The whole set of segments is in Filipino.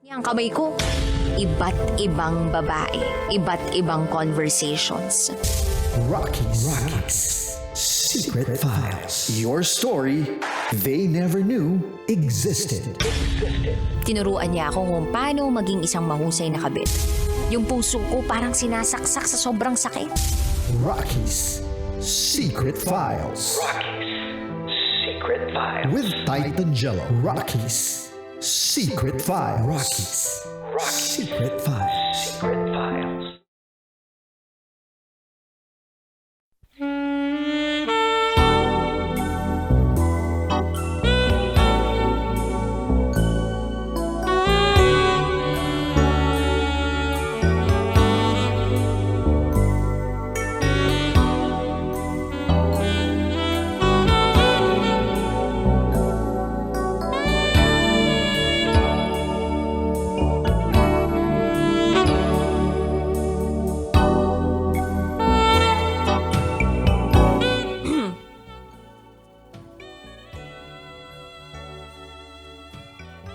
Ang kamay ko, iba't ibang babae, iba't ibang conversations. Rocky's Secret Files. Your story they never knew existed. Tinuruan niya ako kung paano maging isang mahusay na kabit. Yung puso ko parang sinasaksak sa sobrang sakit. Rocky's Secret Files. Secret Files. With Titan Jello. Rocky's Secret Files. Rocky's Secret Files. Secret Files.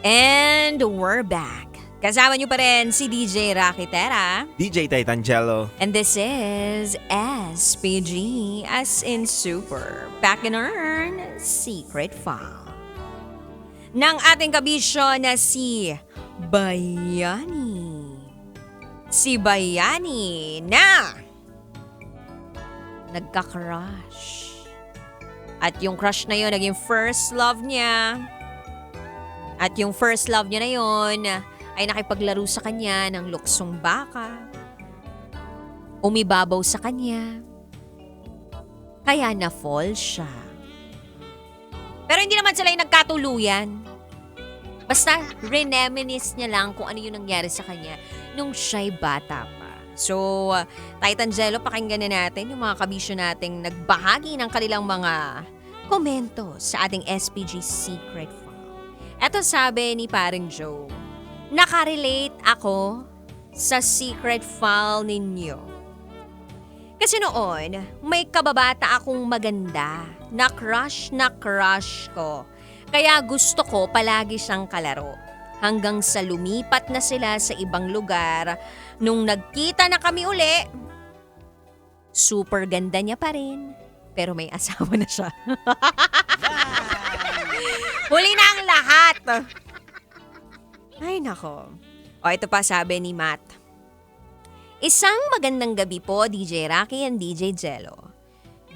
And we're back. Kasama niyo pa rin si DJ Rocky Tera. DJ Titanjello. And this is SPG, as in Super, Back and Earn, Secret File. Ng ating kabisyo na si Bayani. Si Bayani na nagka-crush. At yung crush na yun, naging first love niya. At yung first love niya na yun ay nakipaglaro sa kanya ng luksong baka. Umibabaw sa kanya. Kaya na-fall siya. Pero hindi naman sila yung nagkatuluyan. Basta reminisce niya lang kung ano yung nangyari sa kanya nung siya'y bata pa. So, Titanjello, pakinggan na natin yung mga kabisyo nating nagbahagi ng kanilang mga komento sa ating SPG Secret File. Eto sabi ni Paring Joe, nakarelate ako sa secret file ninyo. Kasi noon, may kababata akong maganda na crush ko. Kaya gusto ko palagi siyang kalaro. Hanggang sa lumipat na sila sa ibang lugar, nung nagkita na kami uli, super ganda niya pa rin, pero may asawa na siya. Huli na ang lahat. Ay, nako. O, ito pa sabi ni Matt. Isang magandang gabi po, DJ Rocky and DJ Jello.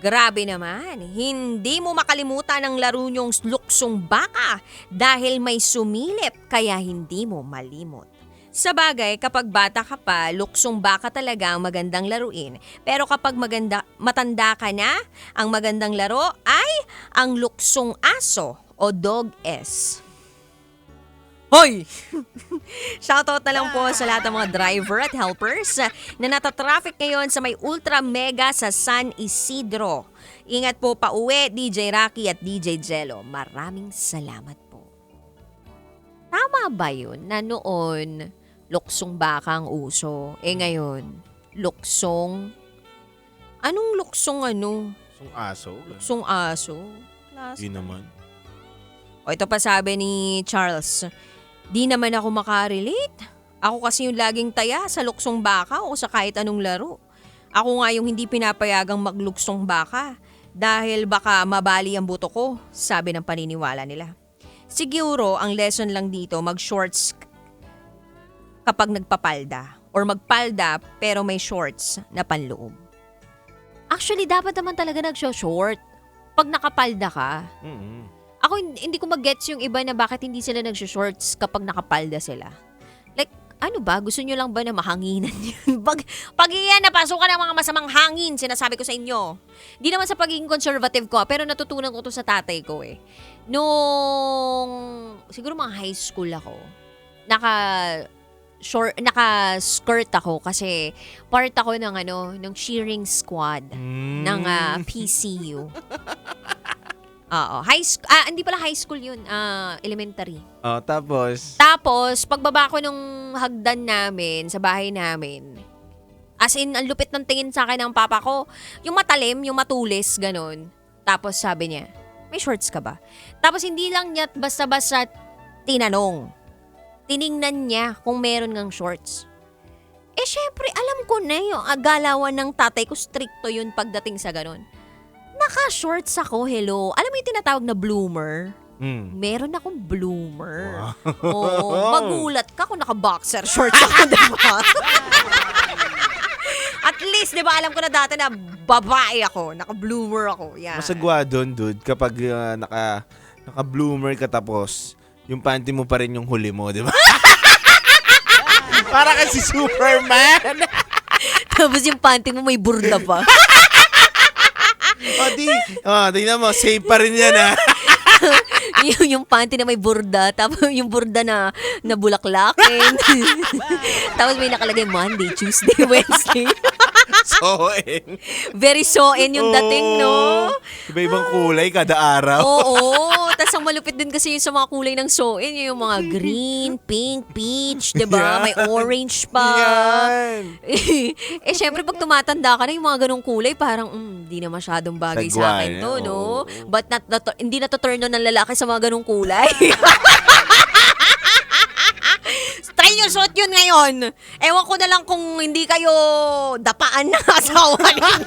Grabe naman, hindi mo makalimutan ang laro niyong luksong baka dahil may sumilip kaya hindi mo malimot. Sa bagay, kapag bata ka pa, luksong baka talaga ang magandang laruin. Pero kapag matanda ka na, ang magandang laro ay ang luksong aso o dog S. Hoy! Shoutout na lang po sa lahat ng mga driver at helpers na natatraffic ngayon sa may ultra mega sa San Isidro. Ingat po pa uwi, DJ Rocky at DJ Jello. Maraming salamat po. Tama ba yun na noon luksong baka ang uso? Ngayon, luksong... Anong luksong ano? Sung aso. Luksong aso? Di naman. O ito pa sabi ni Charles, di naman ako makarelate. Ako kasi yung laging taya sa luksong baka o sa kahit anong laro. Ako nga yung hindi pinapayagang magluksong baka dahil baka mabali ang buto ko, sabi ng paniniwala nila. Siguro ang lesson lang dito mag-shorts kapag nagpapalda or magpalda pero may shorts na panloob. Actually, dapat naman talaga nag-short pag nakapalda ka. Mm-hmm. Ako hindi ko mag-gets yung iba na bakit hindi sila nag-shorts kapag nakapalda sila. Like, ano ba? Gusto nyo lang ba na mahanginan yun? Pag iyan, napasukan ng mga masamang hangin, sinasabi ko sa inyo. Di naman sa pagiging conservative ko, pero natutunan ko to sa tatay ko eh. Nung, siguro mga high school ako, naka-skirt ako kasi part ako ng cheering squad ng PCU. Oo, hindi pala high school yun, elementary. Oh, tapos? Tapos, pagbaba ko nung hagdan namin, sa bahay namin, as in, ang lupit ng tingin sa akin ng papa ko, yung matalim, yung matulis, ganun. Tapos sabi niya, may shorts ka ba? Tapos hindi lang niya basta-basta tinanong. tiningnan niya kung meron ngang shorts. Syempre, alam ko na yung agalawan ng tatay ko, stricto yun pagdating sa ganun. Naka-shorts ako, hello. Alam mo yung tinatawag na bloomer? Meron akong bloomer. Oo, magulat ka kung naka-boxer shorts ako, diba? At least, di ba, alam ko na dati na babae ako, naka-bloomer ako. Yan. Masagwa doon, dude, kapag naka-bloomer ka tapos, yung panty mo pa rin yung huli mo, di ba? Para kasi Superman. Tapos yung panty mo may burda pa. Tingnan mo, safe pa rin yan, ha? yung panty na may burda, tapos yung burda na bulaklakin. Tapos may nakalagay Monday, Tuesday, Wednesday. So-in. Very so-in yung dating, no? Iba-ibang kulay kada araw. Oo. Tapos ang malupit din kasi yung sa mga kulay ng so-in, yung mga green, pink, peach, diba? Yan. May orange pa. Yan. Syempre pag tumatanda ka na, yung mga ganong kulay, parang, hindi na masyadong bagay Sagwa, sa akin to, oo. no? But hindi na to turn on ng lalaki sa mga ganong kulay. Try nyo suot yun ngayon. Ewan ko na lang kung hindi kayo dapaan ng asawa ninyo.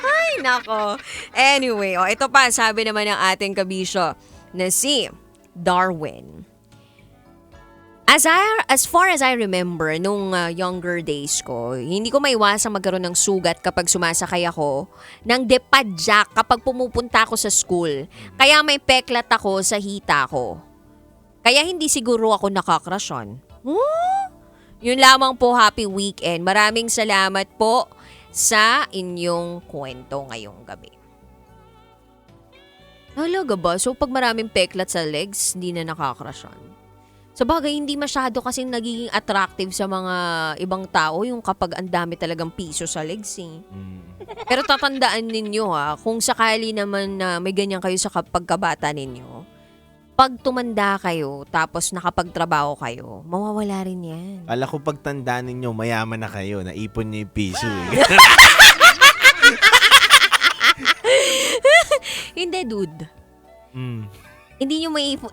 Ay, nako. Anyway, ito pa, sabi naman ng ating kabisyo na si Darwin. As far as I remember, nung younger days ko, hindi ko maiwasang magkaroon ng sugat kapag sumasakay ako ng depadjak kapag pumupunta ako sa school. Kaya may peklat ako sa hita ko. Kaya hindi siguro ako nakakrasyon. Yun lamang po, happy weekend. Maraming salamat po sa inyong kwento ngayong gabi. Talaga ba? So pag maraming peklat sa legs, hindi na nakakrasyon? Sa bagay, hindi masyado kasing nagiging attractive sa mga ibang tao yung kapag ang dami talagang piso sa legs eh. Pero tatandaan ninyo kung sakali naman na may ganyan kayo sa pagkabata ninyo, pag tumanda kayo tapos nakapagtrabaho kayo, mawawala rin yan. Kala ko pagtandaan ninyo, mayaman na kayo, naipon niyo yung piso. Hindi, dude. Hindi nyo may ipon.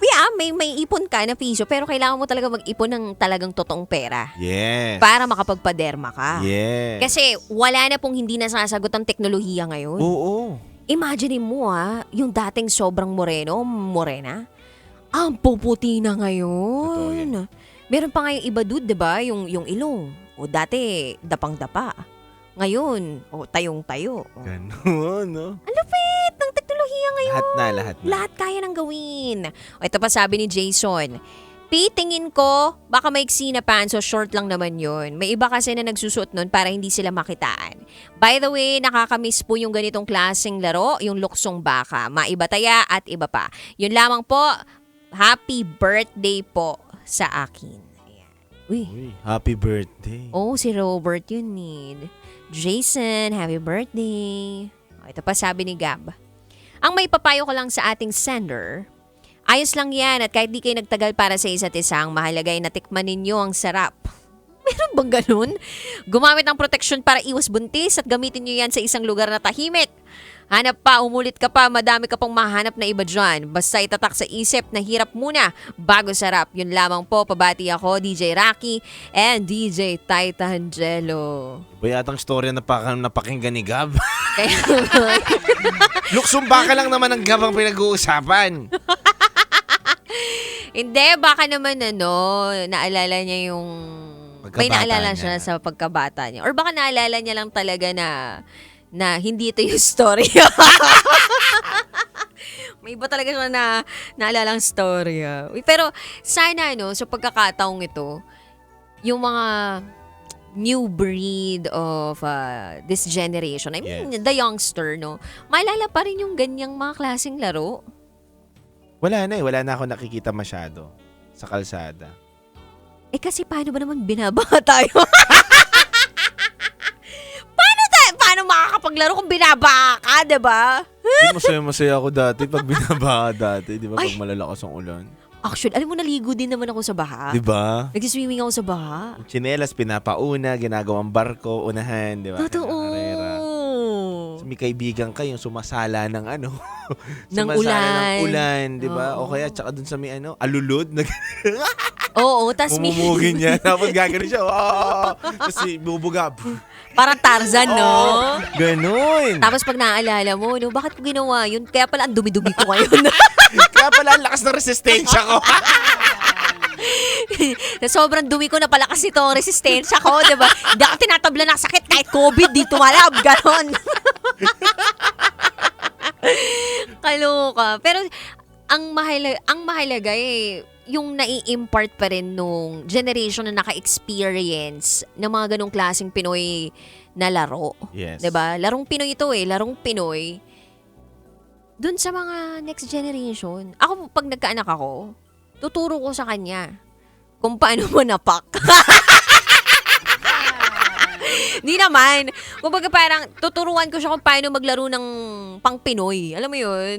Yeah, may ipon ka na piso, pero kailangan mo talaga mag-ipon ng talagang totoong pera. Yes. Para makapagpaderma ka. Yes. Kasi wala na pong hindi nasasagot ang teknolohiya ngayon. Oo. Imagine mo yung dating sobrang morena, ang puputi na Totoo ngayon. Meron pa nga yung iba, dude, diba? Yung ilong. O dati, dapang-dapa. Ngayon, tayong-tayo. Ganun, no? Ang lupit ng teknolohiya ngayon. Lahat na. Lahat kaya nang gawin. Ito pa sabi ni Jason, tingin ko, baka maiksi na pants o short lang naman yun. May iba kasi na nagsusuot nun para hindi sila makitaan. By the way, nakakamiss po yung ganitong klaseng laro, yung luksong baka, maibataya at iba pa. Yun lamang po, happy birthday po sa akin. Ayan. Uy. Happy birthday. Oh, si Robert yun Jason, happy birthday. Ito pa sabi ni Gab. Ang may papayo ko lang sa ating sender, ayos lang yan at kahit di kayo nagtagal para sa isa't isa, ang mahalaga ay natikman ninyo ang sarap. Meron bang ganun? Gumamit ng proteksyon para iwas buntis at gamitin nyo yan sa isang lugar na tahimik. Hanap pa, umulit ka pa, madami ka pang mahanap na iba dyan. Basta itatak sa isip na hirap muna bago sarap. Yun lamang po, pabati ako, DJ Rocky and DJ Taita Angelo. Ba yatang storya na napakinggan ni Gab? Kaya Luksong baka lang naman ang Gab ang pinag-uusapan. hindi, baka naman naalala niya yung... May Pagkabata naalala niya. siya sa pagkabata niya. Or baka naalala niya lang talaga na hindi ito yung story. May iba talaga siya na naalalang story. Pero sana sa pagkakataong ito, yung mga new breed of this generation, I mean, the youngster, maalala pa rin yung ganyang mga klaseng laro. Wala na ako nakikita masyado sa kalsada. Kasi paano ba naman binaba tayo? Paano makakapaglaro kung binaba ka, diba? Masaya ako dati pag binaba dati. Di ba pag malalakas ang ulan? Actually, alam mo, naligo din naman ako sa baha. Di ba? Nag-swimming ako sa baha. Chinelas, pinapauna, ginagawang barko, unahan, di ba? Totoo. Karera. may kaibigan ka yung sumasala ng ano, Ng sumasala ulan. ng ulan, 'di ba? Oo. O kaya tsaka dun sa may ano, alulod, Oo, tas mumumugin niya, tapos gagano siya. Tapos bubuga. parang Tarzan, no? Ganun. Tapos pag naaalala mo, no, bakit ko ginawa yun? Kaya pala ang dumi-dumi ko ngayon. Kaya pala ang lakas ng resistensya ko. Sobrang dumi ko na palakas itong resistensya ko, di ba? Hindi ako tinatabla ng sakit kahit COVID, di tumalab, ganon. Kaloka. Pero ang mahalaga yung nai-impart pa rin nung generation na naka-experience ng mga ganong klaseng Pinoy na laro. Yes. 'Di ba? Larong Pinoy ito larong Pinoy. Dun sa mga next generation. Ako, pag nagkaanak ako, tuturo ko sa kanya kung paano manapak. Di naman. Kumbaga parang tuturuan ko siya kung paano maglaro ng pang Pinoy. Alam mo yun?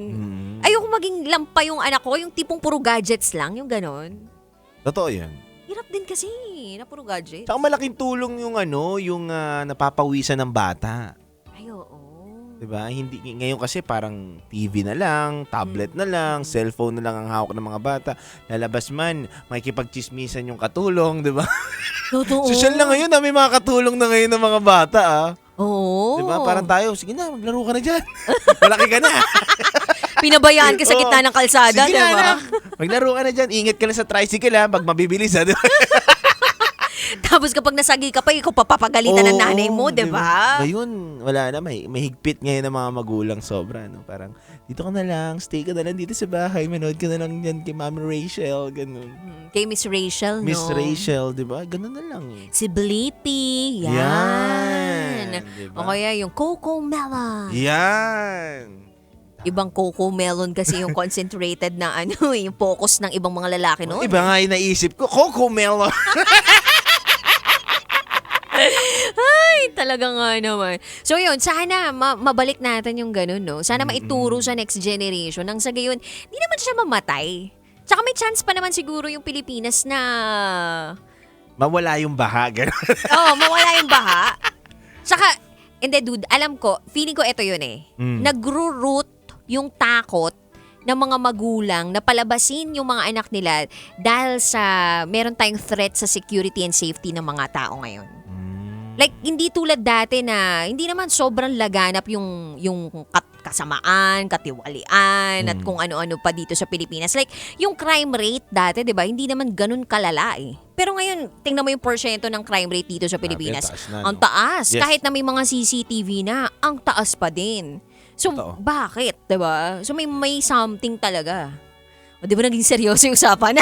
Ayoko maging lampa yung anak ko, yung tipong puro gadgets lang, yung ganon. Totoo yan. Hirap din kasi na puro gadgets. Tsaka malaking tulong yung napapawisan ng bata. Ay, oo. 'Di ba? Hindi ngayon kasi parang TV na lang, tablet na lang, cellphone na lang ang hawak ng mga bata. Lalabas man, makikipagchismisan yung katulong, 'di ba? Totoo. Social na ngayon, may mga katulong na ngayon ng mga bata, Oo. 'Di ba? Parang tayo, sige na, maglaro ka na diyan. Malaki ka na. Pinabayaan ka sa gitna ng kalsada, Sige di na, ba? anak. Maglaro ka na diyan. Ingat ka lang sa tricycle pag mabibilis, di ba? Tapos kapag nasagi ka pa, ikaw papapagalitan ng nanay mo, di ba? Ngayon, wala na. May higpit ngayon ng mga magulang sobra. No? Parang, dito ka na lang, stay ka na lang dito sa bahay, manood ka na lang yan kay Mami Rachel, ganun. Kay Miss Rachel, no? Miss Rachel, di ba? Ganun na lang. Si Blippi, yan. Yan, diba? O kaya yung Coco Melon. Yan! Ibang Coco Melon kasi yung concentrated na yung focus ng ibang mga lalaki noon. Iba nga yung naisip ko, Coco Melon. Ay, talaga nga naman. So yun, sana mabalik natin yung ganun, no? Sana maituro sa next generation nang sa gayon, di naman siya mamatay. Tsaka may chance pa naman siguro yung Pilipinas na Mawala yung baha, ganun. mawala yung baha. Tsaka, hindi dude, alam ko, feeling ko ito yun Nagro-root yung takot ng mga magulang na palabasin yung mga anak nila dahil sa meron tayong threat sa security and safety ng mga tao ngayon. Like, hindi tulad dati na hindi naman sobrang laganap yung kasamaan, katiwalian, at kung ano-ano pa dito sa Pilipinas. Like, yung crime rate dati, di ba, hindi naman ganun kalala Pero ngayon, tingnan mo yung porsyento ng crime rate dito sa Pilipinas. Taas na, no? Ang taas. Yes. Kahit na may mga CCTV na, ang taas pa din. So, Totoo. bakit? Di ba? So, may something talaga. O, di ba naging seryoso yung usapan?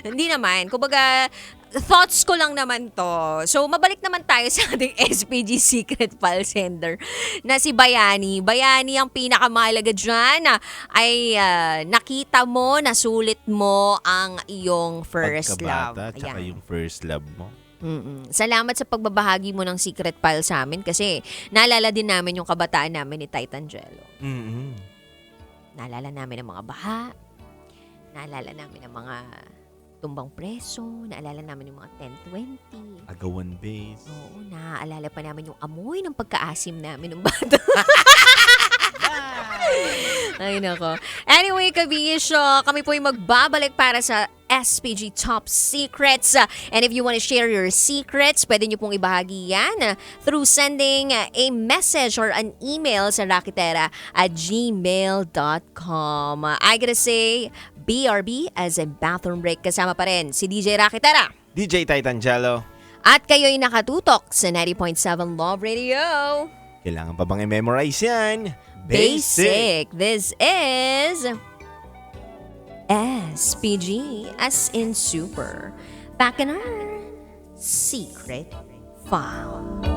Hindi naman. Kumbaga, thoughts ko lang naman to. So, mabalik naman tayo sa ating SPG Secret File Sender na si Bayani. Bayani, ang pinakamahalaga dyan ay nakita mo, nasulit mo ang iyong first love. Pagkabata, tsaka yung first love mo. Salamat sa pagbabahagi mo ng secret file sa amin kasi naalala din namin yung kabataan namin ni Titan Jello. Naalala namin ang mga baha. Naalala namin ang mga tumbang preso. Naalala namin yung mga 10-20. Agawan base. Oo, naaalala pa namin yung amoy ng pagkaasim namin ng bata. Ay, nako. Anyway, kabisyo, kami po ay magbabalik para sa SPG Top Secrets. And if you want to share your secrets, pwede nyo pong ibahagi yan through sending a message or an email sa rakitera@gmail.com. I gotta say, BRB as in bathroom break. Kasama pa rin si DJ Rakitera. DJ Titan Jello. At kayo'y nakatutok sa 90.7 Love Radio. Kailangan pa bang i-memorize yan? Basic. This is SPG as in super. Back in our secret file.